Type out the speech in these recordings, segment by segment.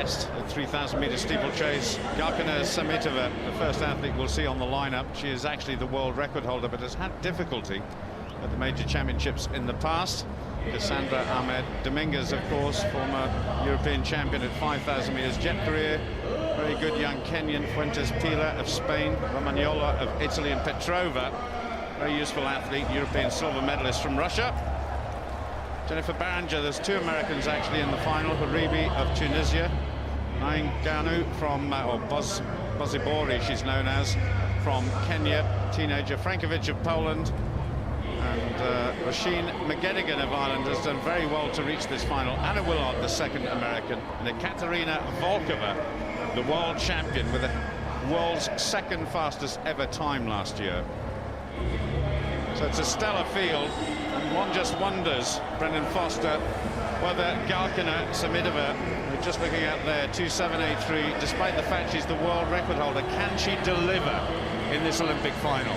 medalist at 3,000 meter steeplechase. Galkina Samitova, the first athlete we'll see on the lineup. She is actually the world record holder, but has had difficulty at the major championships in the past. Cassandra Ahmed Dominguez, of course, former European champion at 5,000 meters. Jet career, very good young Kenyan. Fuentes Pila of Spain, Romagnola of Italy, and Petrova, very useful athlete, European silver medalist from Russia. Jennifer Barringer, there's two Americans actually in the final. Haribi of Tunisia, Nainganu from, or Bozibori she's known as, from Kenya, teenager. Frankovic of Poland, and Rasheen McGettigan of Ireland has done very well to reach this final. Anna Willard, the second American, and Ekaterina Volkova, the world champion, with the world's second fastest ever time last year. So it's a stellar field, and one just wonders, Brendan Foster, whether Galkina Samitova, we're just looking at there, 2.783, despite the fact she's the world record holder, can she deliver in this Olympic final?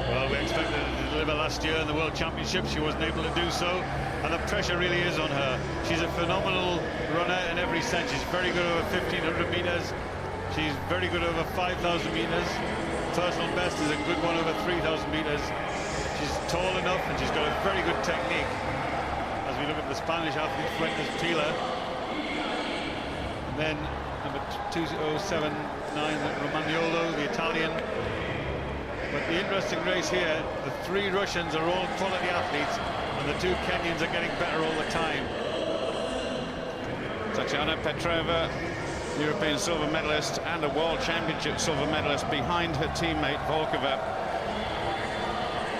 Well, we expected her to deliver last year in the World Championship. She wasn't able to do so, and the pressure really is on her. She's a phenomenal runner in every sense. She's very good over 1,500 meters. She's very good over 5,000 meters. Personal best is a good one over 3,000 meters. She's tall enough, and she's got a very good technique. As we look at the Spanish athlete, Fuentes Pila. And then number 2079, Romagnolo, the Italian. But the interesting race here, the three Russians are all quality athletes, and the two Kenyans are getting better all the time. Tatiana Petrova, European silver medalist and a world championship silver medalist, behind her teammate Volkova.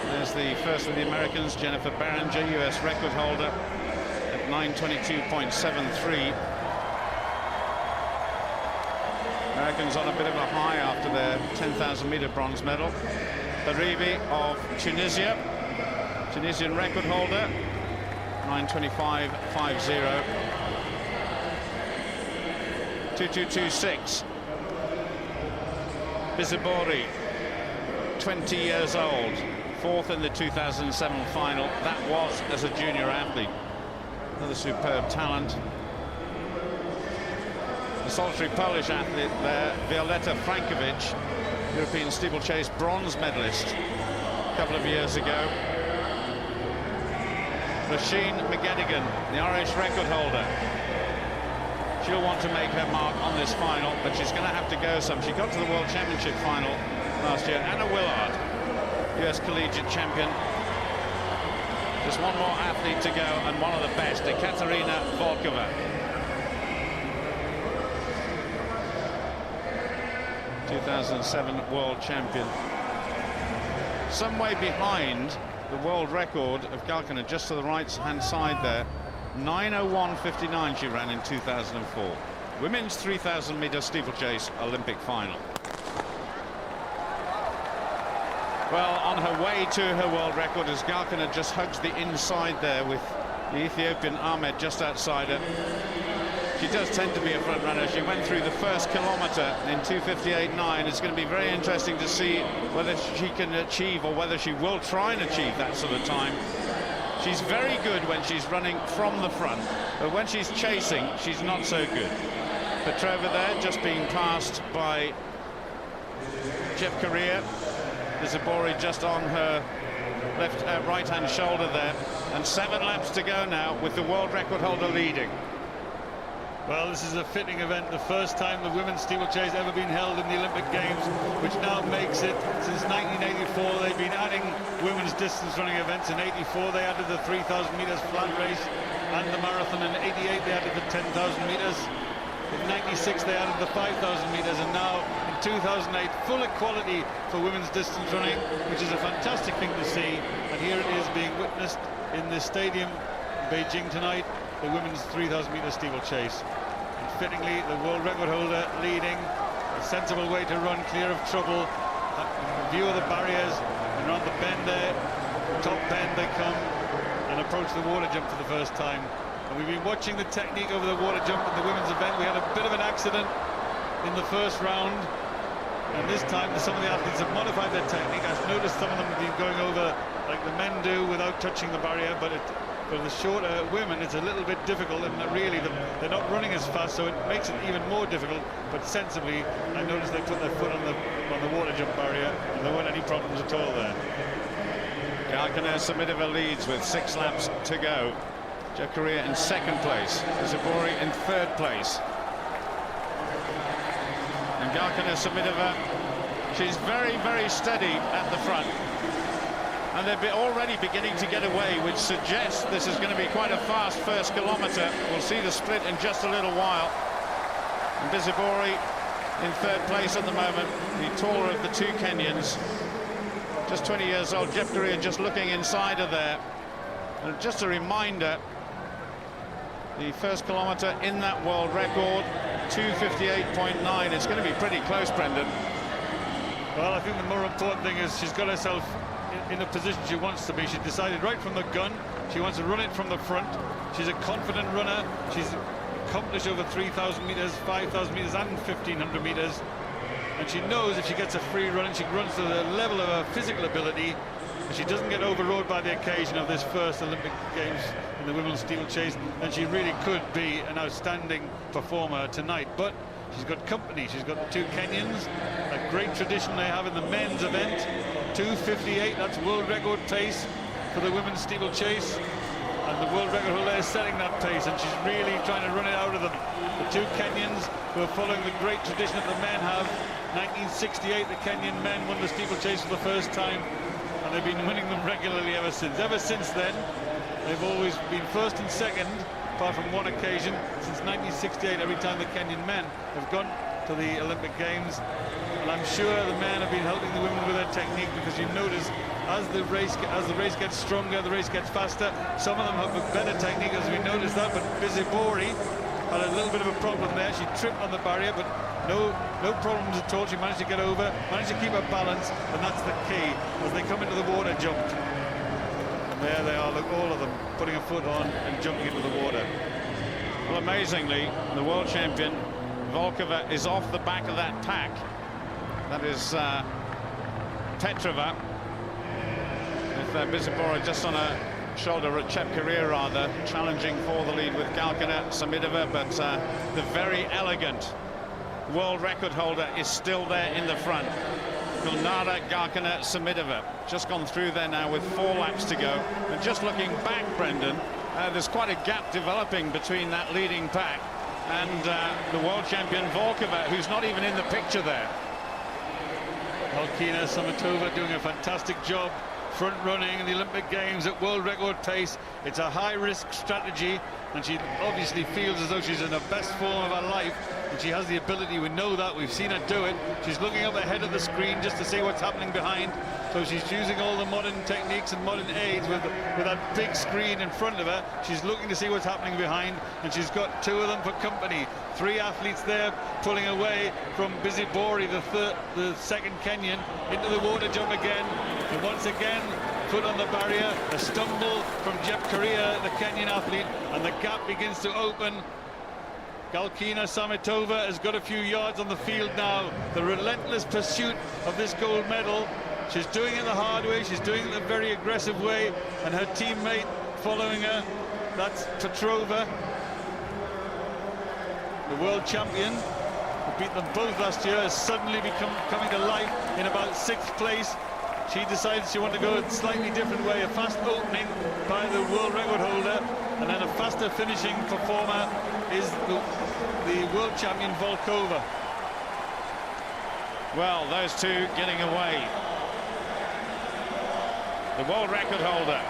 There's the first of the Americans, Jennifer Barringer, US record holder at 9:22.73. Americans on a bit of a high after their 10,000 meter bronze medal. Haribi of Tunisia, Tunisian record holder, 9:25.50. 2.22.6. Bizibori, 20 years old, fourth in the 2007 final. That was as a junior athlete. Another superb talent. The solitary Polish athlete there, Violeta Frankovic, European steeplechase bronze medalist a couple of years ago. Rasheen McGettigan, the Irish record holder. She'll want to make her mark on this final, but she's going to have to go some. She got to the World Championship final last year. Anna Willard, US collegiate champion. Just one more athlete to go, and one of the best, Ekaterina Volkova. 2007 world champion. Some way behind the world record of Galkina, just to the right-hand side there. 9:01.59 she ran in 2004. Women's 3,000 meter steeplechase Olympic final. Well, on her way to her world record, as Galkina just hugs the inside there with the Ethiopian Ahmed just outside her. She does tend to be a front runner. She went through the first kilometre in 2:58.9. It's going to be very interesting to see whether she can achieve, or whether she will try and achieve, that sort of time. She's very good when she's running from the front, but when she's chasing, she's not so good. Petrova there, just being passed by Jeff Correa. Bizibori just on her right-hand shoulder there, and 7 laps to go now with the world record holder leading. Well, this is a fitting event, the first time the women's steeplechase ever been held in the Olympic Games, which now makes it, since 1984, they've been adding women's distance running events. In 84, they added the 3,000 meters flat race and the marathon. In 88, they added the 10,000 meters. In 96, they added the 5,000 meters, and now in 2008, full equality for women's distance running, which is a fantastic thing to see. And here it is being witnessed in the stadium in Beijing tonight, the women's 3,000 meter steeplechase. And fittingly, the world record holder leading, a sensible way to run, clear of trouble, view of the barriers, and around the bend there, top bend they come, and approach the water jump for the first time. And we've been watching the technique over the water jump at the women's event. We had a bit of an accident in the first round, and this time some of the athletes have modified their technique. I've noticed some of them have been going over like the men do without touching the barrier, but for the shorter women it's a little bit difficult, and really the they're not running as fast, so it makes it even more difficult. But sensibly, I noticed they put their foot on the water jump barrier, and there weren't any problems at all there. Galkina Samidova leads with 6 laps to go. Jakaria in 2nd place, Zabori in 3rd place. And Galkina Samidova, she's very, very steady at the front. And they're already beginning to get away, which suggests this is going to be quite a fast first kilometre. We'll see the split in just a little while. And Bizibori in 3rd place at the moment, the taller of the 2 Kenyans. Just 20 years old. Jeff Korea just looking inside of there. And just a reminder, the first kilometre in that world record, 2:58.9. It's going to be pretty close, Brendan. Well, I think the more important thing is she's got herself in the position she wants to be. She decided right from the gun she wants to run it from the front. She's a confident runner. She's accomplished over 3,000 meters, 5,000 meters and 1,500 meters, and she knows if she gets a free run and she runs to the level of her physical ability, and she doesn't get overrode by the occasion of this first Olympic Games in the women's steeplechase, then she really could be an outstanding performer tonight. But she's got company. She's got the 2 Kenyans, a great tradition they have in the men's event. 2:58, that's world record pace for the women's steeplechase, and the world record holder is setting that pace, and she's really trying to run it out of them. The 2 Kenyans who are following the great tradition that the men have. 1968, the Kenyan men won the steeplechase for the first time, and they've been winning them regularly ever since. Ever since then, they've always been 1st and 2nd, apart from one occasion since 1968, every time the Kenyan men have gone to the Olympic Games. And I'm sure the men have been helping the women with their technique, because you notice as the race gets stronger, the race gets faster. Some of them have a better technique, as we noticed that, but Bizibori had a little bit of a problem there. She tripped on the barrier, but no problems at all. She managed to get over, managed to keep her balance, and that's the key as they come into the water jump. And there they are, look, all of them putting a foot on and jumping into the water. Well, amazingly, the world champion Volkova is off the back of that pack. That is Petrova, with Bizibori just on a shoulder at Chep Korea, rather, challenging for the lead with Galkina Samidova, but the very elegant world record holder is still there in the front. Gulnara Galkina Samidova just gone through there now with 4 laps to go. And just looking back, Brendan, there's quite a gap developing between that leading pack and the world champion Volkova, who's not even in the picture there. Galkina Samidova doing a fantastic job front running in the Olympic Games at world record pace. It's a high-risk strategy, and she obviously feels as though she's in the best form of her life, and she has the ability. We know that, we've seen her do it. She's looking up ahead of the screen just to see what's happening behind, so she's using all the modern techniques and modern aids with that big screen in front of her. She's looking to see what's happening behind, and she's got 2 of them for company. 3 athletes there pulling away from Bizibori, the 2nd Kenyan, into the water jump again. And once again, foot on the barrier, a stumble from Jep Korea, the Kenyan athlete, and the gap begins to open. Galkina Samidova has got a few yards on the field now. The relentless pursuit of this gold medal. She's doing it the hard way, she's doing it the very aggressive way, and her teammate following her, that's Petrova, the world champion, who beat them both last year, has suddenly coming to life in about 6th place. She decided she wanted to go a slightly different way, a fast opening by the world record holder, and then a faster finishing performer is the world champion Volkova. Well, those 2 getting away. The world record holder,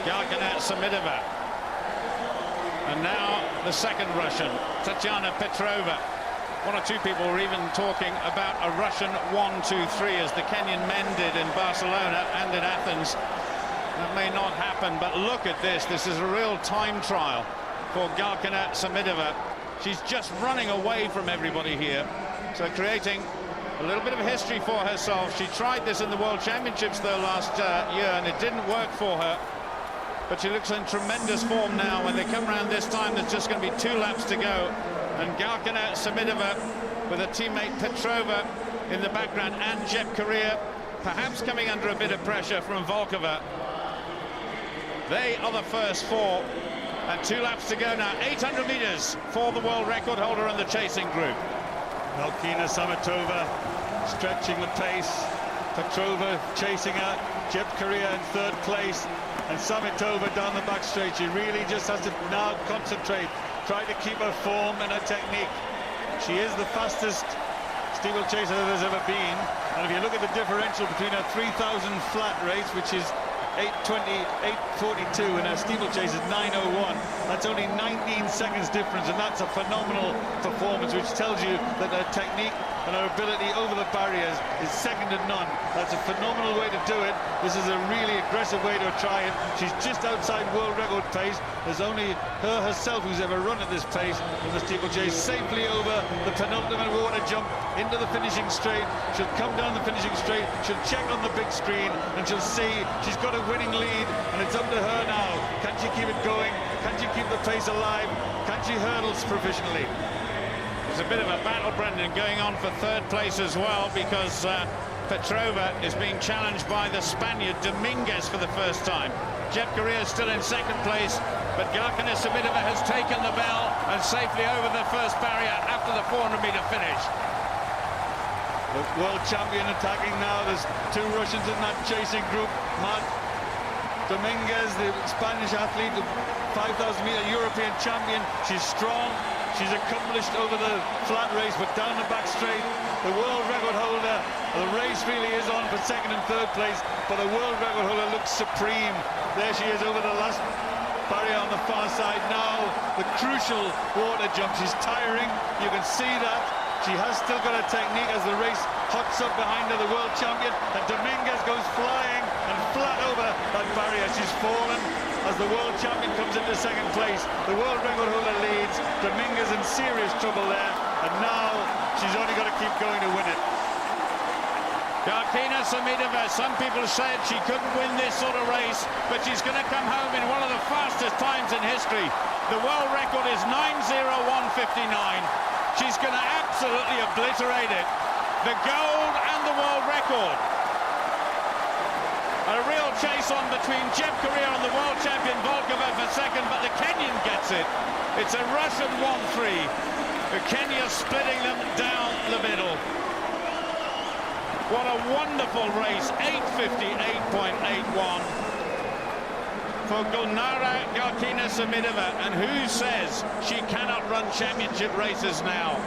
Galkina Samidova. And now the 2nd Russian, Tatiana Petrova. 1 or 2 people were even talking about a Russian 1-2-3, as the Kenyan men did in Barcelona and in Athens. That may not happen, but look at this. This is a real time trial for Galkina Samidova. She's just running away from everybody here, so creating a little bit of history for herself. She tried this in the World Championships, though, last year, and it didn't work for her. But she looks in tremendous form now. When they come around this time, there's just going to be 2 laps to go. And Galkina Samidova with her teammate Petrova in the background, and Jep Korea perhaps coming under a bit of pressure from Volkova. They are the first 4 And 2 laps to go now. 800 meters for the world record holder in the chasing group. Galkina Samitova stretching the pace. Petrova chasing her. Jeb Korea in 3rd place. And Samitova down the back straight. She really just has to now concentrate. Try to keep her form and her technique. She is the fastest steeplechaser there's ever been. And if you look at the differential between her 3,000 flat race, which is 8:20, 8:42, and her steeplechase is 9:01. That's only 19 seconds difference, and that's a phenomenal performance, which tells you that her technique and her ability over the barriers is second to none. That's a phenomenal way to do it. This is a really aggressive way to try it. She's just outside world record pace. There's only her herself who's ever run at this pace in the steeplechase, safely over the penultimate water jump into the finishing straight. She'll come down the finishing straight, she'll check on the big screen, and she'll see she's got a winning lead, and it's up to her now. Can she keep it going? Can she keep the pace alive? Can she hurdle proficiently? There's a bit of a battle, Brendan, going on for 3rd place as well, because Petrova is being challenged by the Spaniard Dominguez for the first time. Jeb Korea is still in 2nd place, but Galkina Samitova has taken the bell and safely over the first barrier after the 400-meter finish. The world champion attacking now. There's 2 Russians in that chasing group. Dominguez, the Spanish athlete, the 5,000-meter European champion. She's strong. She's accomplished over the flat race, but down the back straight, the world record holder. The race really is on for 2nd and 3rd place, but the world record holder looks supreme. There she is over the last barrier on the far side. Now the crucial water jump. She's tiring. You can see that. She has still got a technique as the race hots up behind her, the world champion, and Dominguez goes flying and flat over that barrier. She's fallen as the world champion comes into 2nd place. The world record holder leads. Dominguez in serious trouble there, and now she's only got to keep going to win it. Galkina Samitova, some people said she couldn't win this sort of race, but she's going to come home in one of the fastest times in history. The world record is 9:01:59. She's going to absolutely obliterate it. The gold and the world record. A real chase on between Jeb Korea and the world champion Volkova for 2nd, but the Kenyan gets it. It's a Russian 1-3. The Kenya splitting them down the middle. What a wonderful race. 8:58.81 for Gulnara Galkina Samitova. And who says she cannot run championship races now?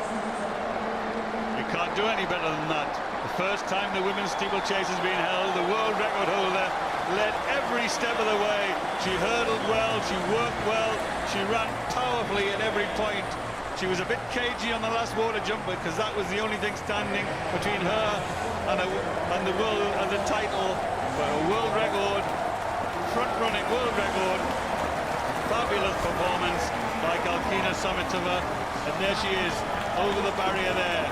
You can't do any better than that. The first time the women's steeplechase has been held, the world record holder led every step of the way. She hurdled well, she worked well, she ran powerfully at every point. She was a bit cagey on the last water jump because that was the only thing standing between her and the world and the title. But a world record, front-running world record, fabulous performance by Galkina Samitova, and there she is over the barrier there,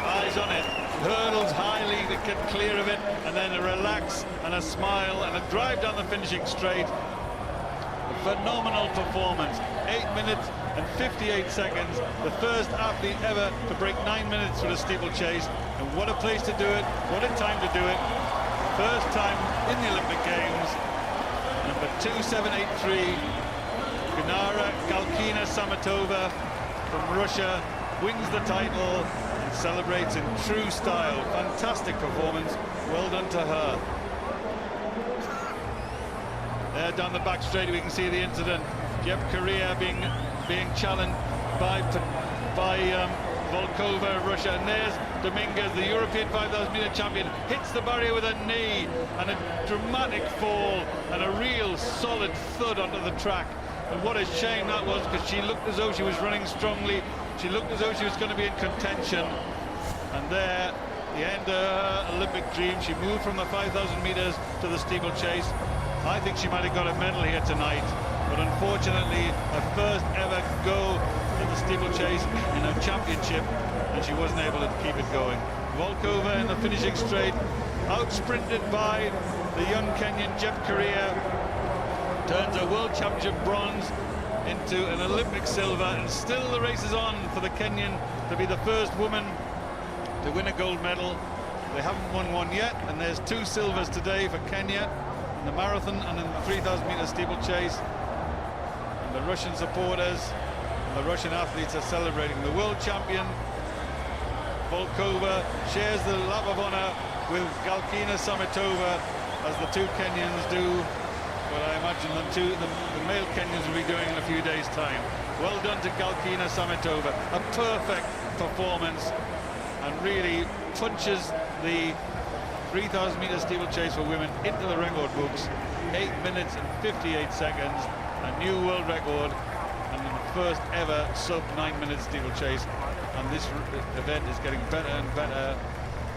eyes on it, hurdles highly to get clear of it, and then a relax and a smile and a drive down the finishing straight. A phenomenal performance. 8 minutes and 58 seconds, the first athlete ever to break 9 minutes for the steeplechase, and what a place to do it, what a time to do it. First time in the Olympic Games. Number 2783, Gulnara Galkina Samitova from Russia wins the title and celebrates in true style. Fantastic performance, well done to her. There down the back straight we can see the incident. Jeb Korea being challenged by Volkova, Russia, and there's Dominguez, the European 5,000-meter champion, hits the barrier with a knee, and a dramatic fall and a real solid thud onto the track. And what a shame that was, because she looked as though she was running strongly. She looked as though she was going to be in contention. And there, the end of her Olympic dream. She moved from the 5,000 meters to the steeplechase. I think she might have got a medal here tonight, but unfortunately, her first ever go to the steeplechase in a championship, and she wasn't able to keep it going. Volkova in the finishing straight, out-sprinted by the young Kenyan Jeb Korea, turns a world championship bronze into an Olympic silver, and still the race is on for the Kenyan to be the first woman to win a gold medal. They haven't won one yet, and there's 2 silvers today for Kenya in the marathon and in the 3,000-meter steeplechase. And the Russian supporters. The Russian athletes are celebrating. The world champion Volkova shares the lap of honor with Galkina Samitova, as the two Kenyans do what I imagine the male Kenyans will be doing in a few days' time. Well done to Galkina Samitova. A perfect performance, and really punches the 3,000 meter steeplechase for women into the record books. 8 minutes and 58 seconds, a new world record, and the first ever sub 9 minute steeplechase. And this event is getting better and better,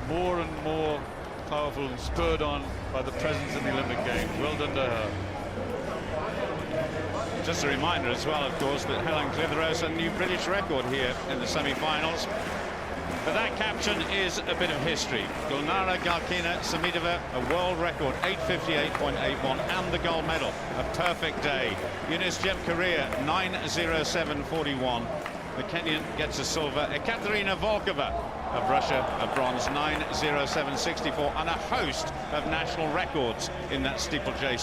more and more powerful, and spurred on by the presence in the Olympic Games. Well done to her. Just a reminder as well, of course, that Helen Clitheroe a new British record here in the semi-finals. But that caption is a bit of history. Gulnara Galkina Samitova, a world record, 8:58.81, and the gold medal. A perfect day. Eunice Korea, 9:07.41. The Kenyan gets a silver. Ekaterina Volkova of Russia, a bronze, 9:07.64, and a host of national records in that steeplechase.